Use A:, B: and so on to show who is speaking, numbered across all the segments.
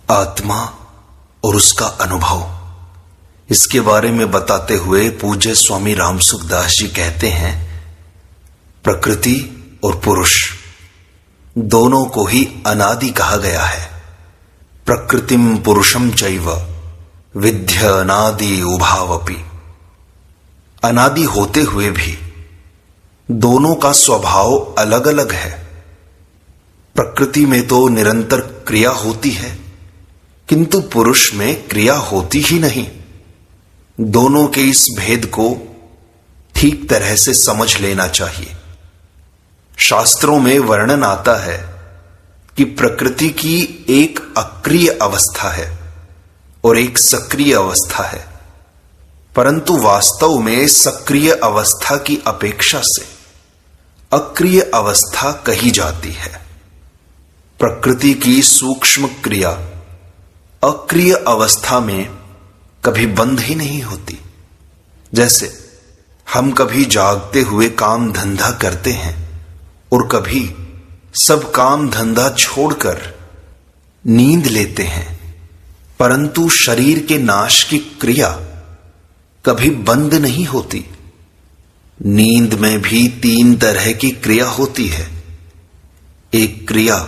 A: आत्मा और उसका अनुभव, इसके बारे में बताते हुए पूज्य स्वामी रामसुखदास जी कहते हैं, प्रकृति और पुरुष दोनों को ही अनादि कहा गया है। प्रकृतिम पुरुषम चैव विद्य अनादि उभावपि। अनादि होते हुए भी दोनों का स्वभाव अलग अलग है। प्रकृति में तो निरंतर क्रिया होती है, किंतु पुरुष में क्रिया होती ही नहीं। दोनों के इस भेद को ठीक तरह से समझ लेना चाहिए। शास्त्रों में वर्णन आता है कि प्रकृति की एक अक्रिय अवस्था है और एक सक्रिय अवस्था है, परंतु वास्तव में सक्रिय अवस्था की अपेक्षा से अक्रिय अवस्था कही जाती है। प्रकृति की सूक्ष्म क्रिया अक्रिय अवस्था में कभी बंद ही नहीं होती। जैसे हम कभी जागते हुए काम धंधा करते हैं और कभी सब काम धंधा छोड़कर नींद लेते हैं, परंतु शरीर के नाश की क्रिया कभी बंद नहीं होती। नींद में भी 3 तरह की क्रिया होती है। एक क्रिया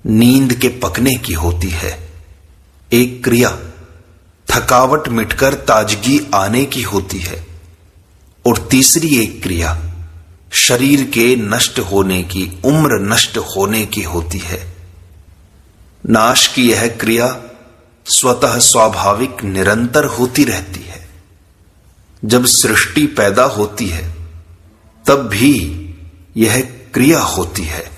A: नींद के पकने की होती है, एक क्रिया थकावट मिटकर ताजगी आने की होती है, और तीसरी एक क्रिया शरीर के नष्ट होने की, उम्र नष्ट होने की होती है। नाश की यह क्रिया स्वतः स्वाभाविक निरंतर होती रहती है। जब सृष्टि पैदा होती है तब भी यह क्रिया होती है,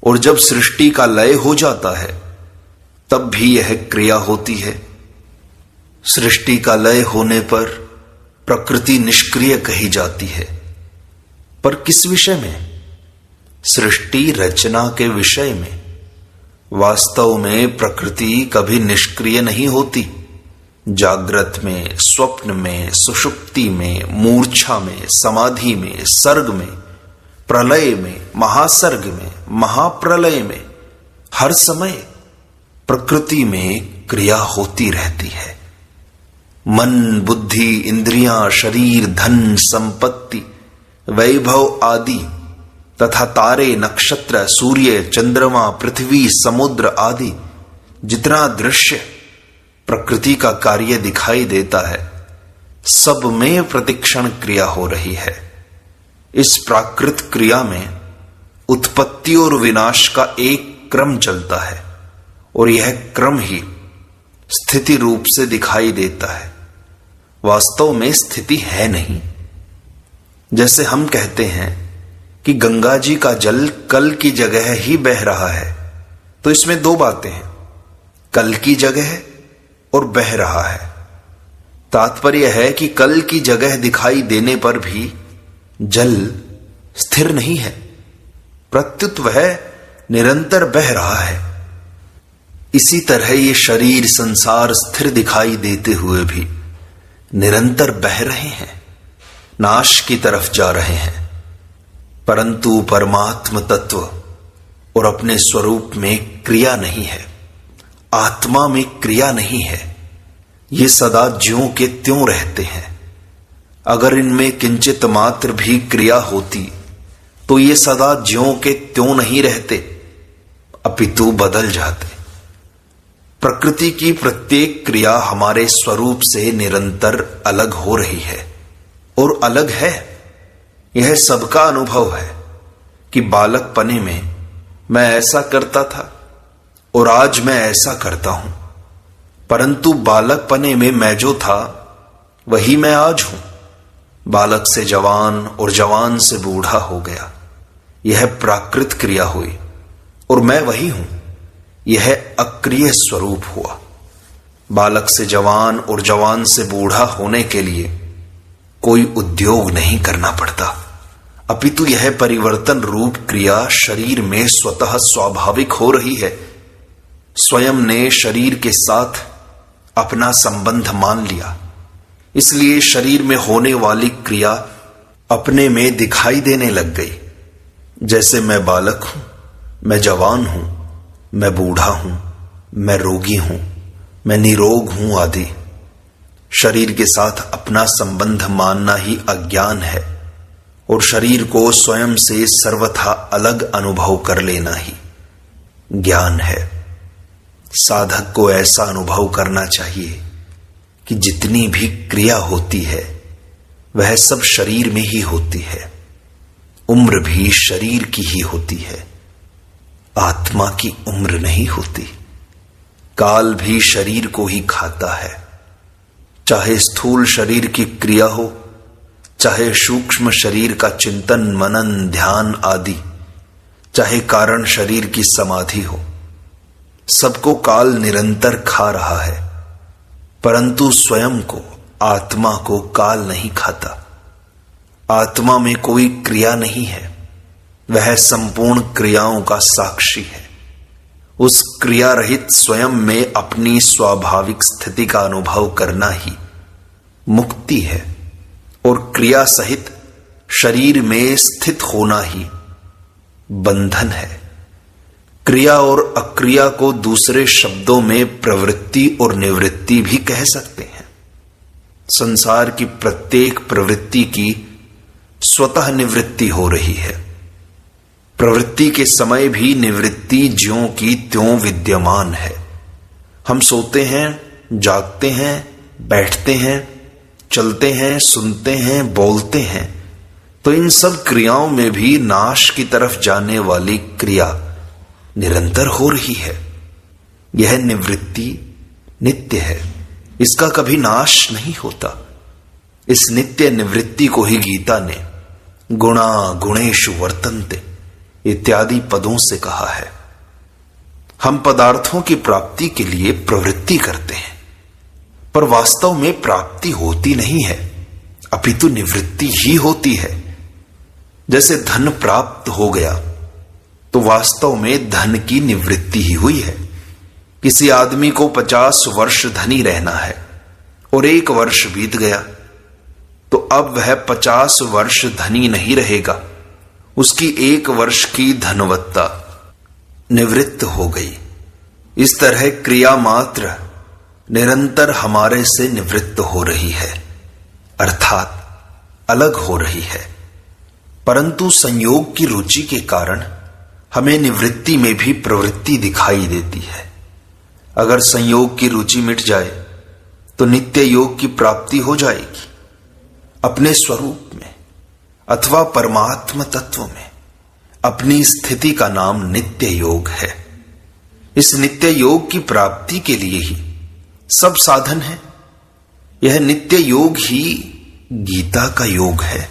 A: और जब सृष्टि का लय हो जाता है तब भी यह क्रिया होती है। सृष्टि का लय होने पर प्रकृति निष्क्रिय कही जाती है, पर किस विषय में? सृष्टि रचना के विषय में। वास्तव में प्रकृति कभी निष्क्रिय नहीं होती। जागृत में, स्वप्न में, सुषुप्ति में, मूर्छा में, समाधि में, सर्ग में, प्रलय में, महासर्ग में, महाप्रलय में, हर समय प्रकृति में क्रिया होती रहती है। मन, बुद्धि, इंद्रियां, शरीर, धन, संपत्ति, वैभव आदि तथा तारे, नक्षत्र, सूर्य, चंद्रमा, पृथ्वी, समुद्र आदि जितना दृश्य प्रकृति का कार्य दिखाई देता है, सब में प्रतिक्षण क्रिया हो रही है। इस प्राकृत क्रिया में उत्पत्ति और विनाश का एक क्रम चलता है, और यह क्रम ही स्थिति रूप से दिखाई देता है। वास्तव में स्थिति है नहीं। जैसे हम कहते हैं कि गंगा जी का जल कल की जगह ही बह रहा है, तो इसमें 2 बातें हैं, कल की जगह और बह रहा है। तात्पर्य है कि कल की जगह दिखाई देने पर भी जल स्थिर नहीं है, प्रत्युत वह निरंतर बह रहा है। इसी तरह ये शरीर, संसार स्थिर दिखाई देते हुए भी निरंतर बह रहे हैं, नाश की तरफ जा रहे हैं, परंतु परमात्म तत्व और अपने स्वरूप में क्रिया नहीं है। आत्मा में क्रिया नहीं है। ये सदा ज्यों के त्यों रहते हैं। अगर इनमें किंचित मात्र भी क्रिया होती तो ये सदा ज्यों के त्यों नहीं रहते, अपितु बदल जाते। प्रकृति की प्रत्येक क्रिया हमारे स्वरूप से निरंतर अलग हो रही है, और अलग है। यह सबका अनुभव है कि बालकपने में मैं ऐसा करता था और आज मैं ऐसा करता हूं, परंतु बालकपने में मैं जो था वही मैं आज हूं। बालक से जवान और जवान से बूढ़ा हो गया, यह प्राकृत क्रिया हुई, और मैं वही हूं। यह अक्रिय स्वरूप हुआ। बालक से जवान और जवान से बूढ़ा होने के लिए कोई उद्योग नहीं करना पड़ता, अपितु यह परिवर्तन रूप क्रिया शरीर में स्वतः स्वाभाविक हो रही है। स्वयं ने शरीर के साथ अपना संबंध मान लिया, इसलिए शरीर में होने वाली क्रिया अपने में दिखाई देने लग गई। जैसे मैं बालक हूं, मैं जवान हूं, मैं बूढ़ा हूं, मैं रोगी हूं, मैं निरोग हूं आदि। शरीर के साथ अपना संबंध मानना ही अज्ञान है और शरीर को स्वयं से सर्वथा अलग अनुभव कर लेना ही ज्ञान है। साधक को ऐसा अनुभव करना चाहिए कि जितनी भी क्रिया होती है वह सब शरीर में ही होती है। उम्र भी शरीर की ही होती है, आत्मा की उम्र नहीं होती। काल भी शरीर को ही खाता है, चाहे स्थूल शरीर की क्रिया हो, चाहे सूक्ष्म शरीर का चिंतन मनन ध्यान आदि, चाहे कारण शरीर की समाधि हो, सबको काल निरंतर खा रहा है, परंतु स्वयं को आत्मा को काल नहीं खाता। आत्मा में कोई क्रिया नहीं है, वह संपूर्ण क्रियाओं का साक्षी है। उस क्रिया रहित स्वयं में अपनी स्वाभाविक स्थिति का अनुभव करना ही मुक्ति है और क्रिया सहित शरीर में स्थित होना ही बंधन है। क्रिया और अक्रिया को दूसरे शब्दों में प्रवृत्ति और निवृत्ति भी कह सकते हैं। संसार की प्रत्येक प्रवृत्ति की स्वतः निवृत्ति हो रही है। प्रवृत्ति के समय भी निवृत्ति ज्यों की त्यों विद्यमान है। हम सोते हैं, जागते हैं, बैठते हैं, चलते हैं, सुनते हैं, बोलते हैं, तो इन सब क्रियाओं में भी नाश की तरफ जाने वाली क्रिया निरंतर हो रही है। यह निवृत्ति नित्य है, इसका कभी नाश नहीं होता। इस नित्य निवृत्ति को ही गीता ने गुणा गुणेषु वर्तन्ते इत्यादि पदों से कहा है। हम पदार्थों की प्राप्ति के लिए प्रवृत्ति करते हैं, पर वास्तव में प्राप्ति होती नहीं है, अपितु निवृत्ति ही होती है। जैसे धन प्राप्त हो गया तो वास्तव में धन की निवृत्ति ही हुई है। किसी आदमी को 50 वर्ष धनी रहना है और 1 वर्ष बीत गया तो अब वह 50 वर्ष धनी नहीं रहेगा, उसकी 1 वर्ष की धनवत्ता निवृत्त हो गई। इस तरह क्रिया मात्र निरंतर हमारे से निवृत्त हो रही है, अर्थात अलग हो रही है, परंतु संयोग की रुचि के कारण हमें निवृत्ति में भी प्रवृत्ति दिखाई देती है। अगर संयोग की रुचि मिट जाए तो नित्य योग की प्राप्ति हो जाएगी। अपने स्वरूप में अथवा परमात्म तत्व में अपनी स्थिति का नाम नित्य योग है। इस नित्य योग की प्राप्ति के लिए ही सब साधन है। यह नित्य योग ही गीता का योग है,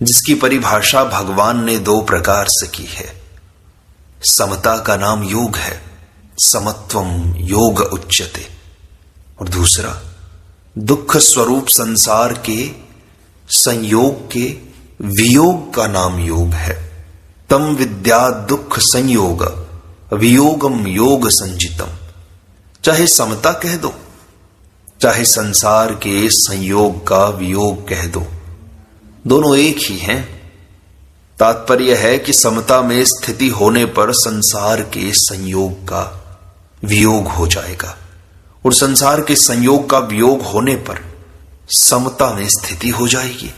A: जिसकी परिभाषा भगवान ने 2 प्रकार से की है। समता का नाम योग है, समत्वम योग उच्यते, और दूसरा दुख स्वरूप संसार के संयोग के वियोग का नाम योग है। तम विद्या दुख संयोग वियोगम योग संजितम। चाहे समता कह दो, चाहे संसार के संयोग का वियोग कह दो, दोनों एक ही हैं। तात्पर्य है कि समता में स्थिति होने पर संसार के संयोग का वियोग हो जाएगा और संसार के संयोग का वियोग होने पर समता में स्थिति हो जाएगी।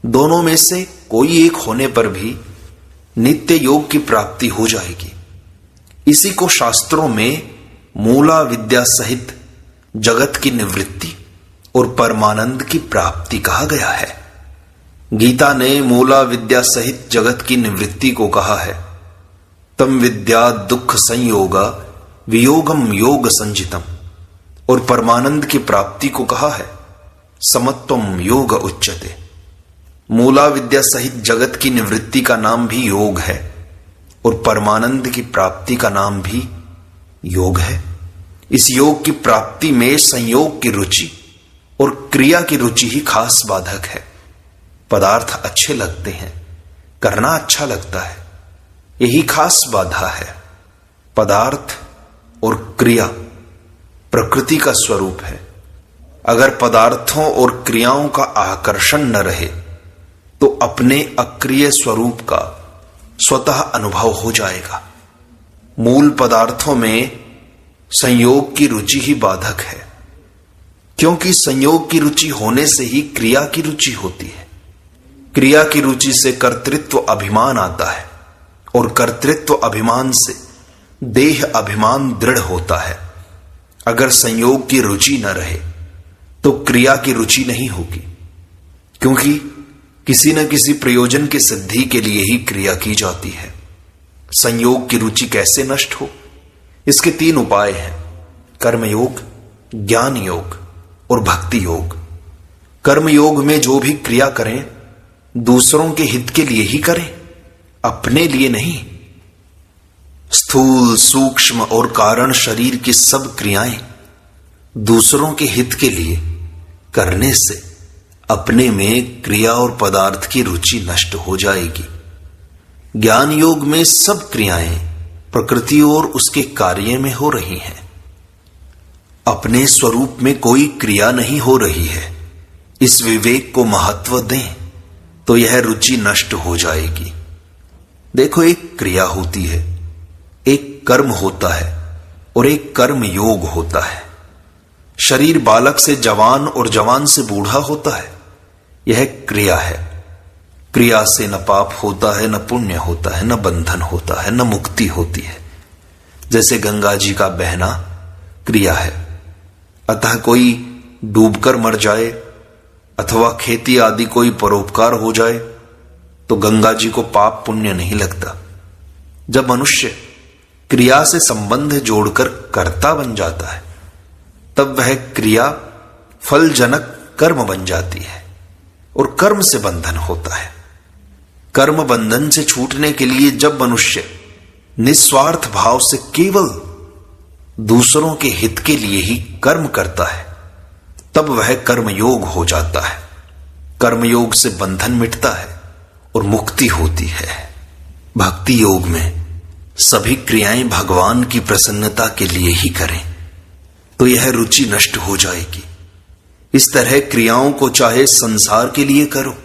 A: दोनों में से कोई एक होने पर भी नित्य योग की प्राप्ति हो जाएगी। इसी को शास्त्रों में मूला विद्या सहित जगत की निवृत्ति और परमानंद की प्राप्ति कहा गया है। गीता ने मूला विद्या सहित जगत की निवृत्ति को कहा है तम विद्या दुख संयोग वियोगम योग संजितम, और परमानंद की प्राप्ति को कहा है समत्वम योग उच्यते। मूला विद्या सहित जगत की निवृत्ति का नाम भी योग है और परमानंद की प्राप्ति का नाम भी योग है। इस योग की प्राप्ति में संयोग की रुचि और क्रिया की रुचि ही खास बाधक है। पदार्थ अच्छे लगते हैं, करना अच्छा लगता है, यही खास बाधा है। पदार्थ और क्रिया प्रकृति का स्वरूप है। अगर पदार्थों और क्रियाओं का आकर्षण न रहे तो अपने अक्रिय स्वरूप का स्वतः अनुभव हो जाएगा। मूल पदार्थों में संयोग की रुचि ही बाधक है, क्योंकि संयोग की रुचि होने से ही क्रिया की रुचि होती है। क्रिया की रुचि से कर्तृत्व अभिमान आता है और कर्तृत्व अभिमान से देह अभिमान दृढ़ होता है। अगर संयोग की रुचि न रहे तो क्रिया की रुचि नहीं होगी, क्योंकि किसी न किसी प्रयोजन की सिद्धि के लिए ही क्रिया की जाती है। संयोग की रुचि कैसे नष्ट हो, इसके 3 उपाय हैं: कर्मयोग, ज्ञान योग और भक्ति योग। कर्मयोग में जो भी क्रिया करें दूसरों के हित के लिए ही करें, अपने लिए नहीं। स्थूल, सूक्ष्म और कारण शरीर की सब क्रियाएं दूसरों के हित के लिए करने से अपने में क्रिया और पदार्थ की रुचि नष्ट हो जाएगी। ज्ञान योग में सब क्रियाएं प्रकृति और उसके कार्य में हो रही हैं, अपने स्वरूप में कोई क्रिया नहीं हो रही है। इस विवेक को महत्व दें तो यह रुचि नष्ट हो जाएगी। देखो, एक क्रिया होती है, एक कर्म होता है और एक कर्म योग होता है। शरीर बालक से जवान और जवान से बूढ़ा होता है, यह क्रिया है। क्रिया से न पाप होता है, न पुण्य होता है, न बंधन होता है, न मुक्ति होती है। जैसे गंगा जी का बहना क्रिया है, अतः कोई डूबकर मर जाए अथवा खेती आदि कोई परोपकार हो जाए तो गंगा जी को पाप पुण्य नहीं लगता। जब मनुष्य क्रिया से संबंध जोड़कर कर्ता बन जाता है तब वह क्रिया फलजनक कर्म बन जाती है और कर्म से बंधन होता है। कर्म बंधन से छूटने के लिए जब मनुष्य निस्वार्थ भाव से केवल दूसरों के हित के लिए ही कर्म करता है तब वह कर्मयोग हो जाता है। कर्मयोग से बंधन मिटता है और मुक्ति होती है। भक्ति योग में सभी क्रियाएं भगवान की प्रसन्नता के लिए ही करें तो यह रुचि नष्ट हो जाएगी। इस तरह क्रियाओं को चाहे संसार के लिए करो,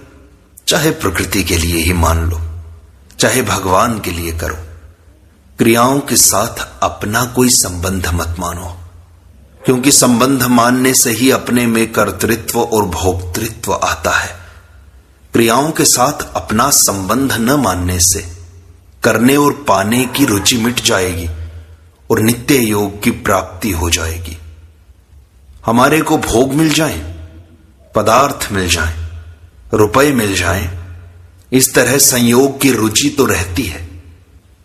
A: चाहे प्रकृति के लिए ही मान लो, चाहे भगवान के लिए करो, क्रियाओं के साथ अपना कोई संबंध मत मानो, क्योंकि संबंध मानने से ही अपने में कर्तृत्व और भोक्तृत्व आता है। क्रियाओं के साथ अपना संबंध न मानने से करने और पाने की रुचि मिट जाएगी और नित्य योग की प्राप्ति हो जाएगी। हमारे को भोग मिल जाएं, पदार्थ मिल जाएं, रुपए मिल जाएं, इस तरह संयोग की रुचि तो रहती है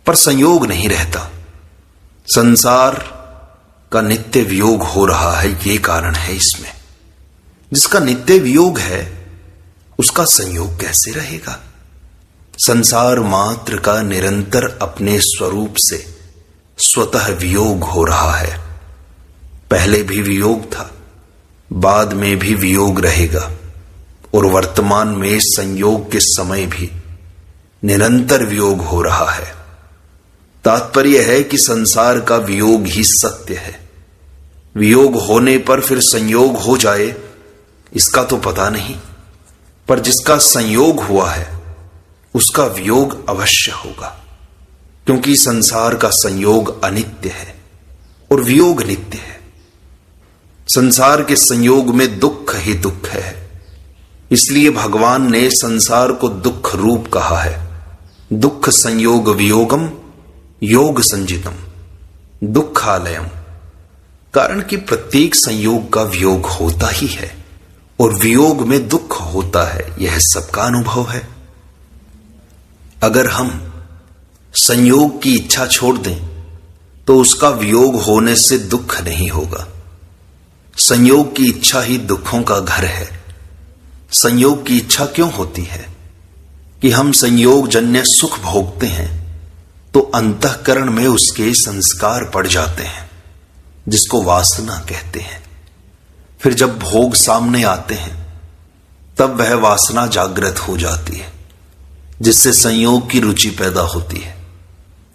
A: पर संयोग नहीं रहता। संसार का नित्य वियोग हो रहा है, ये कारण है इसमें। जिसका नित्य वियोग है उसका संयोग कैसे रहेगा? संसार मात्र का निरंतर अपने स्वरूप से स्वतः वियोग हो रहा है। पहले भी वियोग था, बाद में भी वियोग रहेगा और वर्तमान में संयोग के समय भी निरंतर वियोग हो रहा है। तात्पर्य है कि संसार का वियोग ही सत्य है। वियोग होने पर फिर संयोग हो जाए इसका तो पता नहीं, पर जिसका संयोग हुआ है उसका वियोग अवश्य होगा, क्योंकि संसार का संयोग अनित्य है और वियोग नित्य है। संसार के संयोग में दुख ही दुख है, इसलिए भगवान ने संसार को दुख रूप कहा है। दुख संयोग वियोगम योग संजितम दुखालयम, कारण कि प्रत्येक संयोग का वियोग होता ही है और वियोग में दुख होता है, यह सबका अनुभव है। अगर हम संयोग की इच्छा छोड़ दें तो उसका वियोग होने से दुख नहीं होगा। संयोग की इच्छा ही दुखों का घर है। संयोग की इच्छा क्यों होती है कि हम संयोग जन्य सुख भोगते हैं तो अंतःकरण में उसके संस्कार पड़ जाते हैं, जिसको वासना कहते हैं। फिर जब भोग सामने आते हैं तब वह वासना जागृत हो जाती है, जिससे संयोग की रुचि पैदा होती है।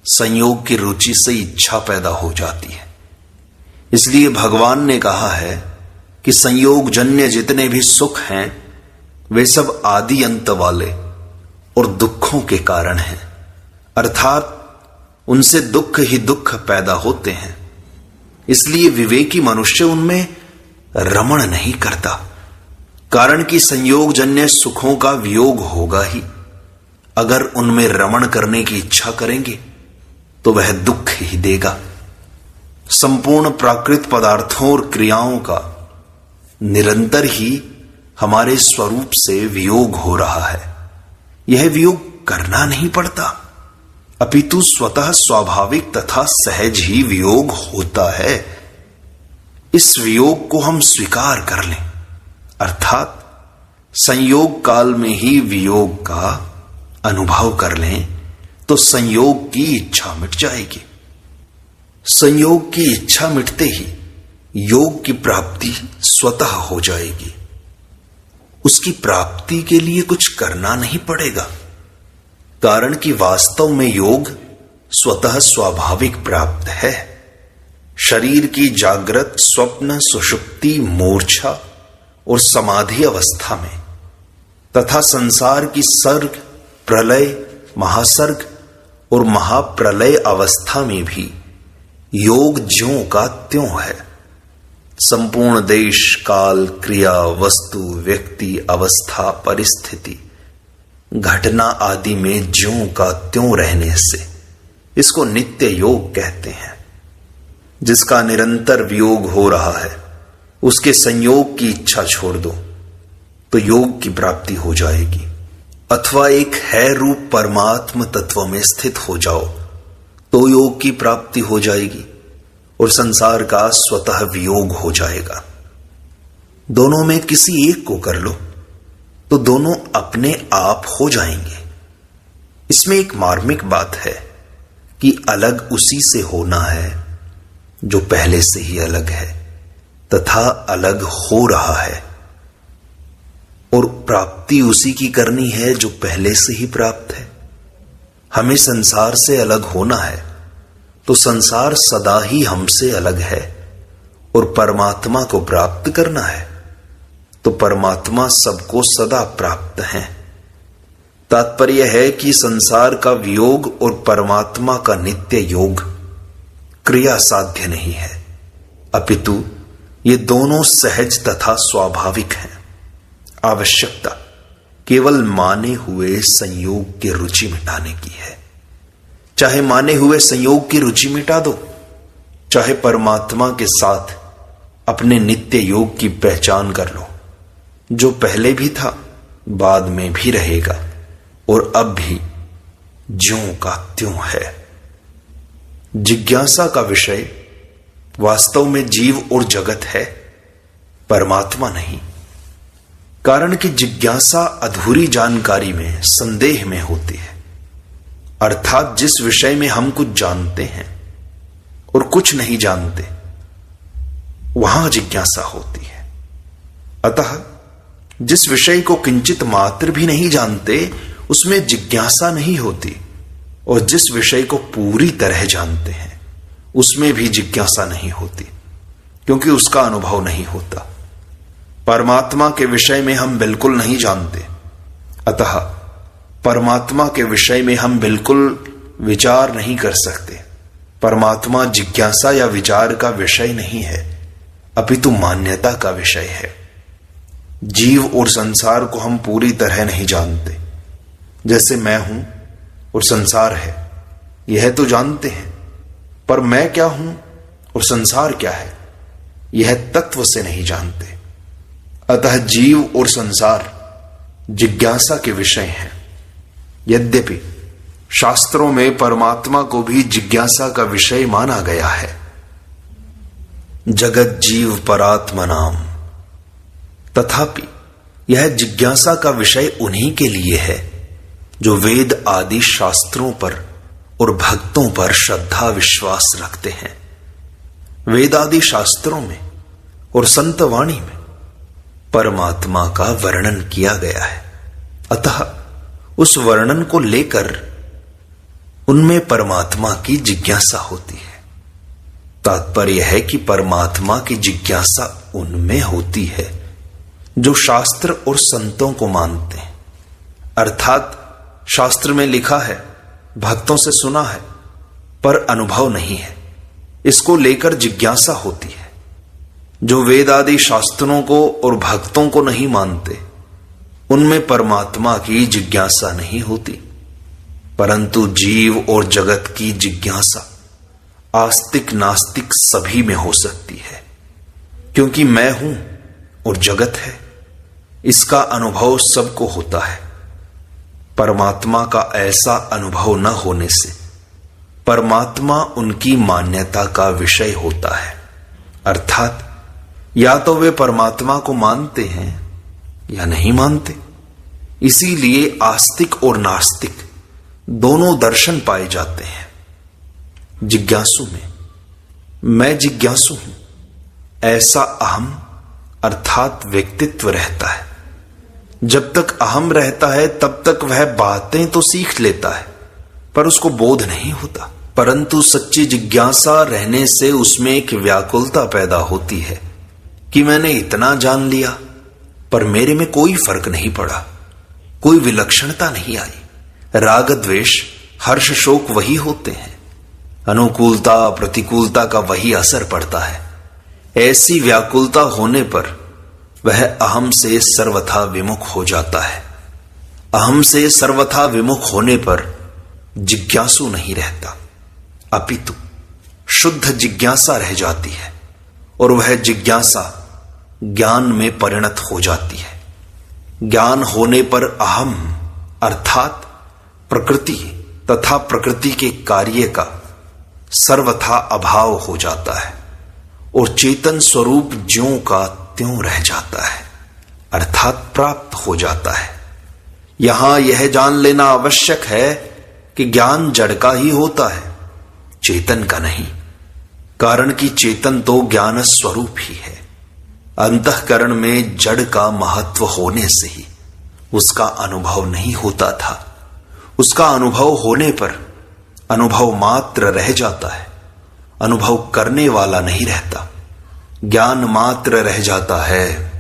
A: संयोग की रुचि से इच्छा पैदा हो जाती है। इसलिए भगवान ने कहा है कि संयोग जन्य जितने भी सुख हैं वे सब आदि अंत वाले और दुखों के कारण हैं, अर्थात उनसे दुख ही दुख पैदा होते हैं। इसलिए विवेकी मनुष्य उनमें रमण नहीं करता, कारण कि संयोगजन्य सुखों का वियोग होगा ही। अगर उनमें रमण करने की इच्छा करेंगे तो वह दुख ही देगा। संपूर्ण प्राकृत पदार्थों और क्रियाओं का निरंतर ही हमारे स्वरूप से वियोग हो रहा है। यह वियोग करना नहीं पड़ता, अपितु स्वतः स्वाभाविक तथा सहज ही वियोग होता है। इस वियोग को हम स्वीकार कर लें, अर्थात संयोग काल में ही वियोग का अनुभव कर लें, तो संयोग की इच्छा मिट जाएगी। संयोग की इच्छा मिटते ही योग की प्राप्ति स्वतः हो जाएगी। उसकी प्राप्ति के लिए कुछ करना नहीं पड़ेगा, कारण कि वास्तव में योग स्वतः स्वाभाविक प्राप्त है। शरीर की जागृत, स्वप्न, सुषुप्ति, मूर्छा और समाधि अवस्था में तथा संसार की सर्ग, प्रलय, महासर्ग और महाप्रलय अवस्था में भी योग ज्यों का त्यों है। संपूर्ण देश, काल, क्रिया, वस्तु, व्यक्ति, अवस्था, परिस्थिति, घटना आदि में ज्यों का त्यों रहने से इसको नित्य योग कहते हैं। जिसका निरंतर वियोग हो रहा है उसके संयोग की इच्छा छोड़ दो तो योग की प्राप्ति हो जाएगी, अथवा एक है रूप परमात्म तत्व में स्थित हो जाओ तो योग की प्राप्ति हो जाएगी और संसार का स्वतः वियोग हो जाएगा। दोनों में किसी एक को कर लो तो दोनों अपने आप हो जाएंगे। इसमें एक मार्मिक बात है कि अलग उसी से होना है जो पहले से ही अलग है तथा अलग हो रहा है, और प्राप्ति उसी की करनी है जो पहले से ही प्राप्त है। हमें संसार से अलग होना है तो संसार सदा ही हमसे अलग है, और परमात्मा को प्राप्त करना है तो परमात्मा सबको सदा प्राप्त है। तात्पर्य है कि संसार का वियोग और परमात्मा का नित्य योग क्रिया साध्य नहीं है, अपितु ये दोनों सहज तथा स्वाभाविक हैं। आवश्यकता केवल माने हुए संयोग की रुचि मिटाने की है। चाहे माने हुए संयोग की रुचि मिटा दो, चाहे परमात्मा के साथ अपने नित्य योग की पहचान कर लो, जो पहले भी था, बाद में भी रहेगा और अब भी ज्यों का त्यों है। जिज्ञासा का विषय वास्तव में जीव और जगत है, परमात्मा नहीं। कारण कि जिज्ञासा अधूरी जानकारी में, संदेह में होती है, अर्थात जिस विषय में हम कुछ जानते हैं और कुछ नहीं जानते, वहां जिज्ञासा होती है। अतः जिस विषय को किंचित मात्र भी नहीं जानते उसमें जिज्ञासा नहीं होती, और जिस विषय को पूरी तरह जानते हैं उसमें भी जिज्ञासा नहीं होती, क्योंकि उसका अनुभव नहीं होता। परमात्मा के विषय में हम बिल्कुल नहीं जानते, अतः परमात्मा के विषय में हम बिल्कुल विचार नहीं कर सकते। परमात्मा जिज्ञासा या विचार का विषय नहीं है, अपितु मान्यता का विषय है। जीव और संसार को हम पूरी तरह नहीं जानते। जैसे मैं हूं और संसार है, यह तो जानते हैं, पर मैं क्या हूं और संसार क्या है, यह तत्व से नहीं जानते। अतः जीव और संसार जिज्ञासा के विषय हैं। यद्यपि शास्त्रों में परमात्मा को भी जिज्ञासा का विषय माना गया है। जगत जीव परात्मा नाम, तथापि यह जिज्ञासा का विषय उन्हीं के लिए है जो वेद आदि शास्त्रों पर और भक्तों पर श्रद्धा विश्वास रखते हैं। वेद आदि शास्त्रों में और संत वाणी में परमात्मा का वर्णन किया गया है, अतः उस वर्णन को लेकर उनमें परमात्मा की जिज्ञासा होती है। तात्पर्य है कि परमात्मा की जिज्ञासा उनमें होती है जो शास्त्र और संतों को मानते हैं। अर्थात शास्त्र में लिखा है, भक्तों से सुना है, पर अनुभव नहीं है, इसको लेकर जिज्ञासा होती है। जो वेद आदि शास्त्रों को और भक्तों को नहीं मानते, उनमें परमात्मा की जिज्ञासा नहीं होती, परंतु जीव और जगत की जिज्ञासा आस्तिक नास्तिक सभी में हो सकती है। क्योंकि मैं हूं और जगत है, इसका अनुभव सबको होता है। परमात्मा का ऐसा अनुभव न होने से परमात्मा उनकी मान्यता का विषय होता है। अर्थात या तो वे परमात्मा को मानते हैं या नहीं मानते। इसीलिए आस्तिक और नास्तिक दोनों दर्शन पाए जाते हैं। जिज्ञासु में मैं जिज्ञासु हूं ऐसा अहम अर्थात व्यक्तित्व रहता है। जब तक अहम रहता है तब तक वह बातें तो सीख लेता है, पर उसको बोध नहीं होता। परंतु सच्ची जिज्ञासा रहने से उसमें एक व्याकुलता पैदा होती है कि मैंने इतना जान लिया, पर मेरे में कोई फर्क नहीं पड़ा, कोई विलक्षणता नहीं आई। राग द्वेष हर्ष शोक वही होते हैं, अनुकूलता प्रतिकूलता का वही असर पड़ता है। ऐसी व्याकुलता होने पर वह अहम से सर्वथा विमुख हो जाता है। अहम से सर्वथा विमुख होने पर जिज्ञासु नहीं रहता, अपितु शुद्ध जिज्ञासा रह जाती है, और वह जिज्ञासा ज्ञान में परिणत हो जाती है। ज्ञान होने पर अहम अर्थात प्रकृति तथा प्रकृति के कार्य का सर्वथा अभाव हो जाता है, और चेतन स्वरूप ज्यों का त्यों रह जाता है, अर्थात प्राप्त हो जाता है। यहां यह जान लेना आवश्यक है कि ज्ञान जड़ का ही होता है, चेतन का नहीं। कारण कि चेतन तो ज्ञान स्वरूप ही है। अंतःकरण में जड़ का महत्व होने से ही उसका अनुभव नहीं होता था। उसका अनुभव होने पर अनुभव मात्र रह जाता है, अनुभव करने वाला नहीं रहता। ज्ञान मात्र रह जाता है,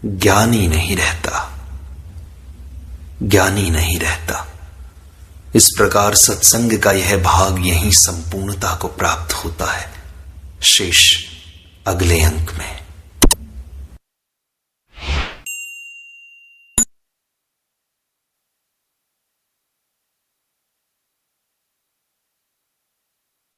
A: ज्ञानी नहीं रहता, ज्ञानी नहीं रहता। इस प्रकार सत्संग का यह भाग यहीं संपूर्णता को प्राप्त होता है। शेष अगले अंक में।